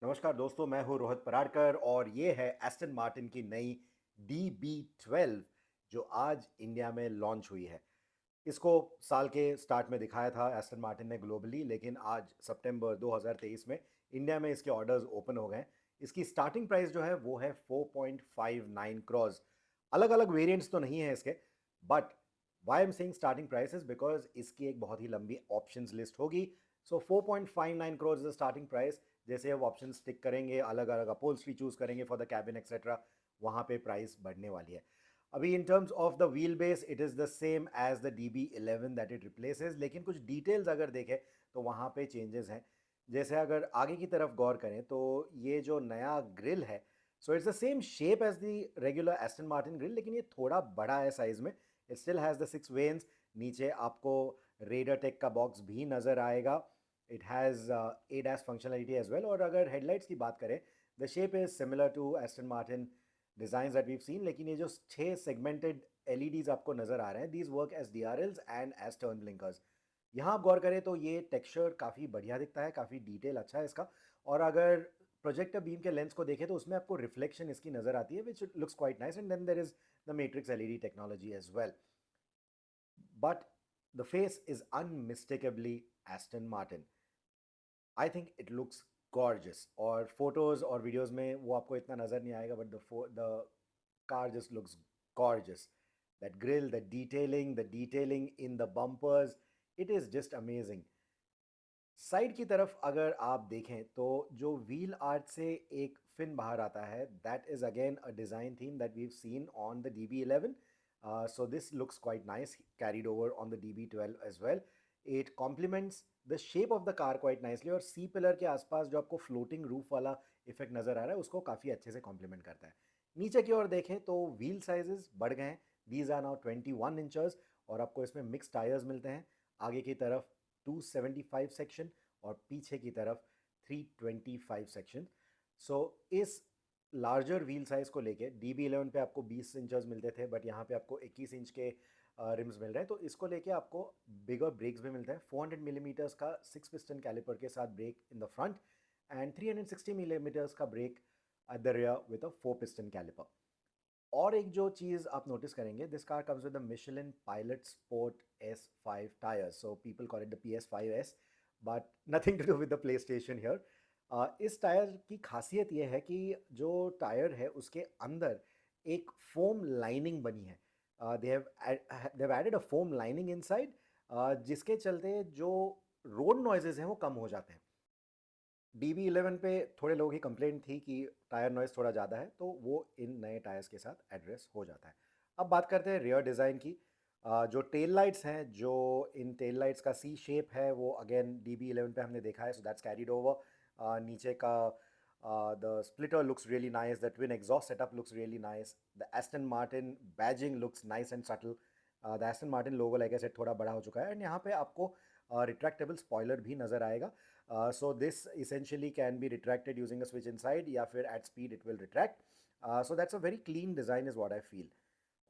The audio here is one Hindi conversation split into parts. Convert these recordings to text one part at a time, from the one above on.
नमस्कार दोस्तों, मैं हूँ रोहित पराड़कर और ये है एस्टन मार्टिन की नई DB12 जो आज इंडिया में लॉन्च हुई है। इसको साल के स्टार्ट में दिखाया था एस्टन मार्टिन ने ग्लोबली, लेकिन आज सितंबर 2023 में इंडिया में इसके ऑर्डर्स ओपन हो गए हैं। इसकी स्टार्टिंग प्राइस जो है वो है 4.59 करोड़। अलग अलग वेरिएंट्स तो नहीं है इसके, but why am saying starting price is because इसकी एक बहुत ही लंबी ऑप्शंस लिस्ट होगी। So 4.59 crore is the starting price. जैसे अब ऑप्शन टिक करेंगे, अलग अलग अपहोल्स्ट्री चूज करेंगे फॉर द कैबिन एक्सेट्रा, वहाँ पे प्राइस बढ़ने वाली है। अभी in terms of the wheelbase it is the same as the DB11 that it replaces, लेकिन कुछ डिटेल्स अगर देखें तो वहाँ पे चेंजेस हैं। जैसे अगर आगे की तरफ गौर करें तो ये जो नया ग्रिल है, so it's the same shape as the regular Aston Martin grille, लेकिन ये थोड़ा बड़ा है साइज में। It still has the 6 vanes. नीचे आपको रेडर टेक का बॉक्स भी नज़र आएगा। It has ADAS functionality as well. और अगर हेडलाइट्स की बात करें, the shape is similar to Aston Martin designs that we've seen, लेकिन ये जो 6 सेगमेंटेड LEDs आपको नज़र आ रहे हैं, these work as DRLs and as turn blinkers. यहाँ आप गौर करें तो ये टेक्सचर काफ़ी बढ़िया दिखता है, काफ़ी डिटेल अच्छा है इसका। और अगर प्रोजेक्टर बीम के लेंस को देखें तो उसमें आपको रिफ्लेक्शन इसकी नज़र आती है, which looks quite nice, and then there is the matrix LED technology as well. But the face is unmistakably Aston Martin. I think it looks gorgeous, और फोटोज और वीडियोस में वो आपको इतना नज़र नहीं आएगा, बट द car just looks gorgeous. That grill, the detailing in the bumpers, it is just amazing. Side की तरफ अगर आप देखें तो जो व्हील आर्च से एक फिन बाहर आता है, that is again a design theme that we've seen on the DB11. So this looks quite nice, carried over on the DB12 as well. It complements the shape of the car quite nicely, और सी पिलर के आसपास जो आपको फ्लोटिंग रूफ वाला इफेक्ट नज़र आ रहा है उसको काफ़ी अच्छे से कॉम्प्लीमेंट करता है। नीचे की ओर देखें तो व्हील साइजेस बढ़ गए हैं। दीज आर नाउ 21 इंचज़, और आपको इसमें मिक्स टायर्स मिलते हैं। आगे की तरफ 275 सेक्शन और पीछे की तरफ 325 सेक्शन। सो इस लार्जर व्हील साइज को लेके DB11 पे आपको 20 इंचज़ मिलते थे, बट यहाँ पे आपको 21 इंच के रिम्स मिल रहे हैं। तो इसको लेके आपको बिगर ब्रेक्स भी मिलते हैं। 400 मिलीमीटर्स का 6 पिस्टन कैलिपर के साथ brake in the front, and 360 millimetres का brake at the rear with a 4 piston caliper. और एक जो चीज़ आप नोटिस करेंगे, this car comes with the Michelin pilot sport S5 tyres, so people call it the PS5S, but nothing to do with the PlayStation here. इस टायर की खासियत ये है कि जो टायर है उसके अंदर एक फोम लाइनिंग बनी है। They have added a foam lining inside, जिसके चलते जो रोड नॉइजेज हैं वो कम हो जाते हैं। DB11 पे थोड़े लोगों की कंप्लेंट थी कि टायर नॉइस थोड़ा ज़्यादा है, तो वो इन नए टायर्स के साथ एड्रेस हो जाता है। अब बात करते हैं रियर डिज़ाइन की। जो टेल लाइट्स हैं, जो इन टेल लाइट्स का सी शेप है, वो अगेन DB11 पे हमने देखा है, सो दैट्स कैरीड ओवर। नीचे का the splitter looks really nice, the twin exhaust setup looks really nice, the Aston Martin badging looks nice and subtle. The Aston Martin logo like I said थोड़ा बड़ा हो चुका है, एंड यहाँ पे आपको रिट्रैक्टेबल स्पॉइलर भी नज़र आएगा। So this essentially can be retracted using a switch inside, या फिर at speed it will retract. So that's a very clean design is what I feel.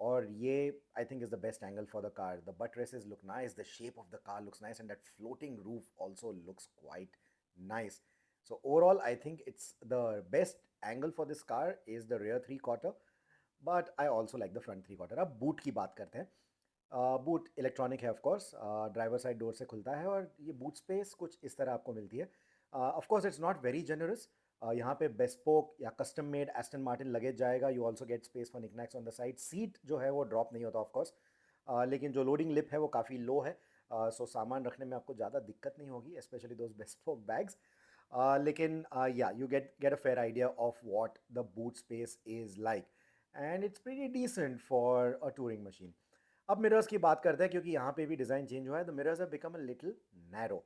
और ये I think is the best angle for the car. The buttresses look nice, the shape of the car looks nice, and that floating roof also looks quite nice. So overall I think it's the best angle for this car is the rear three quarter, but I also like the front three quarter. अब बूट की बात करते हैं। बूट इलेक्ट्रॉनिक है, of course. Driver side door से खुलता है, और ये बूट स्पेस कुछ इस तरह आपको मिलती है। Of course it's not very generous. यहाँ पे बेस्पोक या custom made Aston Martin luggage जाएगा। You also get space for knickknacks on the side. Seat जो है वो ड्रॉप नहीं होता ऑफ कोर्स, लेकिन जो लोडिंग लिप है वो काफ़ी लो है। सो सामान रखने में आपको ज़्यादा दिक्कत नहीं होगी, स्पेशली दोज बेस्पोक बैग्स। लेकिन या you get a fair idea of what the boot space is like, and it's pretty decent for a touring machine. अब मिरर्स की बात करते हैं, क्योंकि यहाँ पे भी डिज़ाइन चेंज हुआ है। The mirrors have become a little narrow.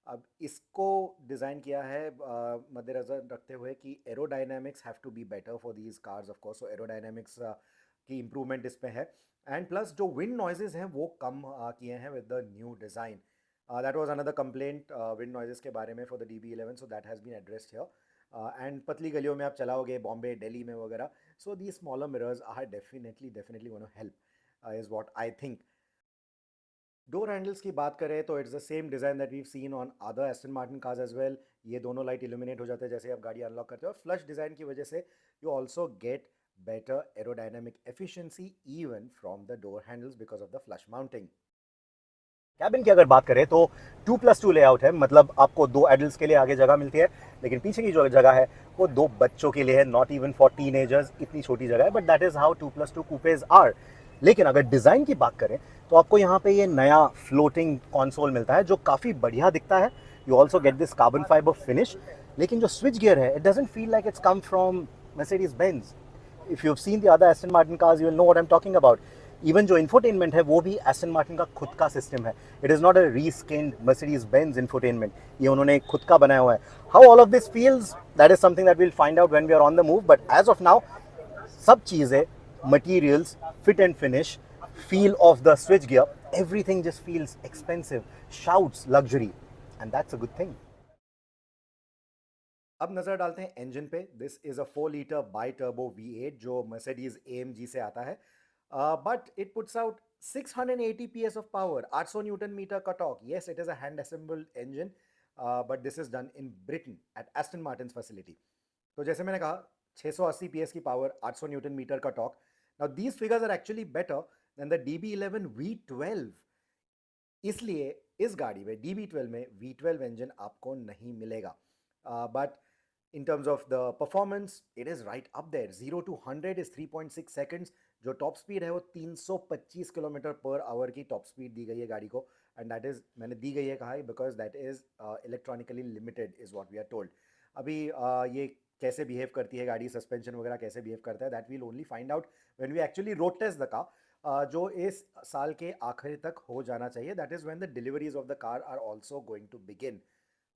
अब इसको डिज़ाइन किया है मद्देनज़र रखते हुए कि aerodynamics have to be better for these cars, of course. So aerodynamics की इम्प्रूवमेंट इस पे है, एंड प्लस जो विंड नॉइजेज हैं वो कम किए हैं with the new design. That was another complaint wind noises के बारे में for the DB11, so that has been addressed here. And पतली गलियों में आप चलाओगे बॉम्बे दिल्ली में वगैरह, so the smaller mirrors are definitely gonna help, is what I think. Door handles की बात करें तो it's the same design that we've seen on other Aston Martin cars as well. ये दोनों लाइट इल्यूमिनेट हो जाते हैं जैसे आप गाड़ी अनलॉक करते हो, और फ्लश डिज़ाइन की वजह से you also get better aerodynamic efficiency even from the door handles because of the flush mounting. Cabin की अगर बात करें तो 2+2 लेआउट है, मतलब आपको दो एडल्ट्स के लिए आगे जगह मिलती है, लेकिन पीछे की जो जगह है वो दो बच्चों के लिए है, नॉट इवन फॉर टीनेजर्स, इतनी छोटी जगह है, but that is how 2+2 coupes are. लेकिन अगर डिज़ाइन की बात करें तो आपको यहाँ पे ये नया फ्लोटिंग कंसोल मिलता है जो काफ़ी बढ़िया दिखता है। You also get this carbon fibre finish, लेकिन जो स्विच गियर है it doesn't feel like it's come from Mercedes Benz. If you have seen the other Aston Martin cars you will know what I am talking about. Even जो इंफोटेनमेंट है वो भी एस्टन मार्टिन का खुद का सिस्टम है। It is not a reskinned Mercedes Benz infotainment, ये उन्होंने खुद का बनाया हुआ है। How all of this feels, that is something that will find out when we are on the move, but as of now सब चीज़ें, materials, fit and finish, feel of the switch gear, everything just feels expensive, shouts luxury, and that's a good thing. अब नजर डालते हैं इंजन पे। This is a 4 litre bi turbo V8 जो मर्सिडीज AMG से आता है, but it puts out 680 PS of power, 800 newton metre का torque. Yes, it is a hand assembled engine, but this is done in Britain at Aston Martin facility. तो जैसे मैंने कहा, 680 PS की पावर, 800 न्यूटन मीटर का torque. Now these figures are actually better than the DB11 V12। इसलिए इस गाड़ी में DB12 में V12 इंजन आपको नहीं मिलेगा, but in terms of the performance it is right up there. 0 to 100 is 3.6 seconds. जो टॉप स्पीड है वो 325 किलोमीटर पर आवर की टॉप स्पीड दी गई है गाड़ी को, एंड दैट इज, मैंने दी गई है कहा है because that is electronically limited is what we are told. अभी ये कैसे बिहेव करती है गाड़ी, सस्पेंशन वगैरह कैसे बिहेव करता है, that will only find out when we actually road test the car, जो इस साल के आखिर तक हो जाना चाहिए। That is when the deliveries of the car are also going to begin.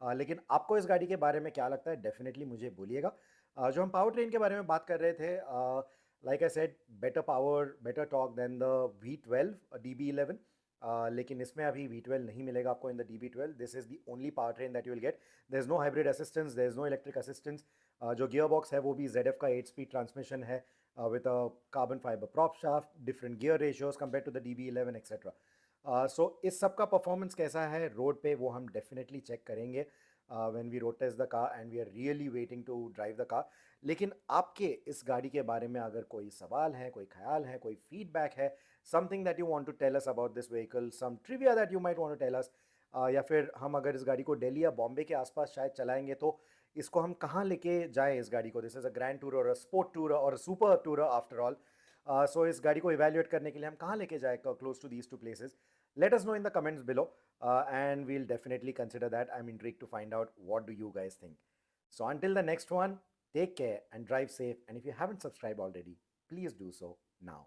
लेकिन आपको इस गाड़ी के बारे में क्या लगता है, डेफिनेटली मुझे बोलिएगा। जो हम पावर ट्रेन के बारे में बात कर रहे थे, like I said, better power, better torque than the V12 DB11, लेकिन इसमें अभी V12 नहीं मिलेगा आपको in the DB12। This is the only powertrain that you will get. There is no hybrid assistance, there is no electric assistance. जो गियर बॉक्स है वो भी ZF का 8 स्पीड ट्रांसमिशन है, with a carbon fiber prop shaft, different gear ratios compared to the DB11 etc. सो इस सब का परफॉर्मेंस कैसा है रोड पे वो हम डेफिनेटली चेक करेंगे when we road test the car and we are really waiting to drive the car. लेकिन आपके इस गाड़ी के बारे में अगर कोई सवाल है, कोई ख्याल है, कोई फीडबैक है, something that you want to tell us about this vehicle, some trivia that you might want to tell us, या फिर हम अगर इस गाड़ी को दिल्ली या बॉम्बे के आसपास शायद चलाएंगे तो इसको हम कहाँ लेके जाएं इस गाड़ी को। This is a grand tour और अ स्पोर्ट टूर और सुपर टूर आफ्टर ऑल। सो इस गाड़ी को इवेल्युएट करने के लिए हम कहाँ लेके जाए close to these two places. let us know in the comments below, and we'll definitely consider that. I'm intrigued to find out what do you guys think. So until the next one, take care and drive safe, and if you haven't subscribed already, please do so now.